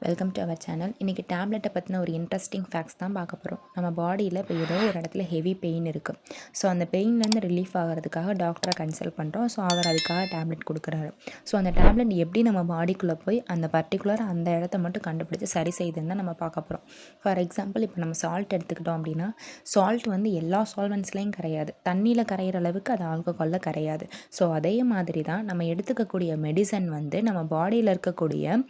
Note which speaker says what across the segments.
Speaker 1: Welcome to our channel. இன்றைக்கி டேப்லெட்டை பற்றின ஒரு இன்ட்ரெஸ்டிங் ஃபேக்ட்ஸ் தான் பார்க்க போகிறோம். நம்ம பாடியில் இப்போ ஏதோ ஒரு இடத்துல ஹெவி பெயின் இருக்குது. ஸோ அந்த பெயின்லேருந்து ரிலீஃப் ஆகிறதுக்காக டாக்டரை கன்சல்ட் பண்ணுறோம். ஸோ அவர் அதுக்காக டேப்லெட் கொடுக்குறாரு. ஸோ அந்த டேப்லெட் எப்படி நம்ம பாடிக்குள்ளே போய் அந்த பர்டிகுலர் அந்த இடத்த மட்டும் கண்டுபிடிச்சி சரி செய்யுதுன்னு தான் நம்ம பார்க்க போகிறோம். ஃபார் எக்ஸாம்பிள், இப்போ நம்ம சால்ட் எடுத்துக்கிட்டோம் அப்படின்னா, சால்ட் வந்து எல்லா சால்வெண்ட்ஸ்லேயும் கரையாது. தண்ணியில் கரையிற அளவுக்கு அது ஆல்கஹாலில் கரையாது. ஸோ அதே மாதிரி தான் நம்ம எடுத்துக்கக்கூடிய மெடிசன் வந்து நம்ம பாடியில் இருக்கக்கூடிய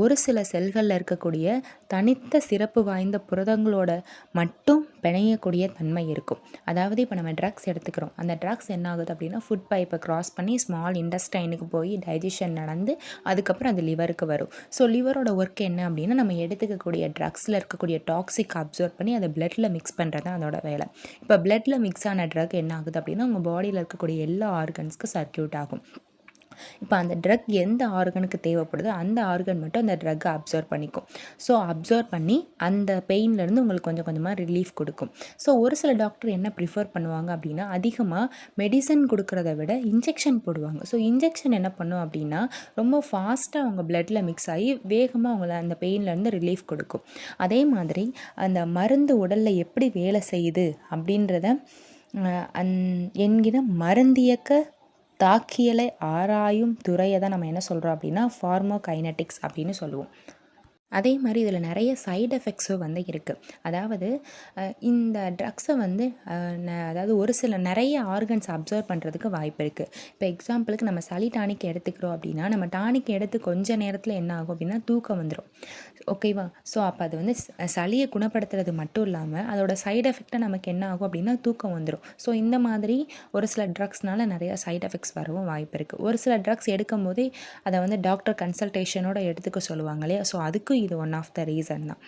Speaker 1: ஒரு சில செல்களில் இருக்கக்கூடிய தனித்த சிறப்பு வாய்ந்த புரதங்களோட மட்டும் பிணையக்கூடிய தன்மை இருக்கும். அதாவது இப்போ நம்ம ட்ரக்ஸ் எடுத்துக்கிறோம். அந்த ட்ரக்ஸ் என்ன ஆகுது அப்படின்னா, ஃபுட் பைப்பை க்ராஸ் பண்ணி ஸ்மால் இன்டெஸ்டைனுக்கு போய் டைஜஷன் நடந்து அதுக்கப்புறம் அது லிவருக்கு வரும். ஸோ லிவரோட ஒர்க் என்ன அப்படின்னா, நம்ம எடுத்துக்கக்கூடிய ட்ரக்ஸில் இருக்கக்கூடிய டாக்ஸிக் அப்சர்வ் பண்ணி அதை பிளட்டில் மிக்ஸ் பண்ணுறது தான் அதோட வேலை. இப்போ பிளட்டில் மிக்ஸ் ஆன ட்ரக் என்ன ஆகுது அப்படின்னா, உங்கள் பாடியில் இருக்கக்கூடிய எல்லா ஆர்கன்ஸ்க்கும் சர்க்யூட் ஆகும். இப்போ அந்த ட்ரக் எந்த ஆர்கனுக்கு தேவைப்படுதோ அந்த ஆர்கன் மட்டும் அந்த ட்ரக்கை அப்சர்வ் பண்ணிக்கும். ஸோ அப்சர்வ் பண்ணி அந்த பெயின்லேருந்து உங்களுக்கு கொஞ்சம் கொஞ்சமாக ரிலீஃப் கொடுக்கும். ஸோ ஒரு சில டாக்டர் என்ன ப்ரிஃபர் பண்ணுவாங்க அப்படின்னா, அதிகமாக மெடிசன் கொடுக்குறத விட இன்ஜெக்ஷன் போடுவாங்க. ஸோ இன்ஜெக்ஷன் என்ன பண்ணும் அப்படின்னா, ரொம்ப ஃபாஸ்ட்டாக அவங்க பிளட்டில் மிக்ஸ் ஆகி வேகமாக அவங்கள அந்த பெயின்லேருந்து ரிலீஃப் கொடுக்கும். அதே மாதிரி அந்த மருந்து உடலில் எப்படி வேலை செய்யுது அப்படின்றத என்கிற மருந்தியக்க தாக்கியலை ஆராயும் துறையை தான் நம்ம என்ன சொல்கிறோம் அப்படின்னா ஃபார்மோகைனெட்டிக்ஸ் அப்படின்னு சொல்லுவோம். அதே மாதிரி இதில் நிறைய சைடு எஃபெக்ட்ஸும் வந்து இருக்குது. அதாவது இந்த ட்ரக்ஸை வந்து அதாவது ஒரு சில நிறைய ஆர்கன்ஸ் அப்சர்வ் பண்ணுறதுக்கு வாய்ப்பு இருக்குது. இப்போ எக்ஸாம்பிளுக்கு நம்ம சளி டானிக் எடுத்துக்கிறோம் அப்படின்னா, நம்ம டானிக் எடுத்து கொஞ்சம் நேரத்தில் என்ன ஆகும் அப்படின்னா தூக்கம் வந்துடும். ஓகேவா? ஸோ அப்போ அது வந்து சளியை குணப்படுத்துறது மட்டும் இல்லாமல் அதோட சைடு எஃபெக்டாக நமக்கு என்ன ஆகும் அப்படின்னா தூக்கம் வந்துடும். ஸோ இந்த மாதிரி ஒரு சில ட்ரக்ஸ்னால நிறைய சைடு எஃபெக்ட்ஸ் வரவும் வாய்ப்பு இருக்குது. ஒரு சில ட்ரக்ஸ் எடுக்கும் போதே அதை வந்து டாக்டர் கன்சல்டேஷனோட எடுத்துக்க சொல்லுவாங்க இல்லையா? ஸோ அதுக்கும் இது ஒன் ஆஃப் த ரீசன் தான்.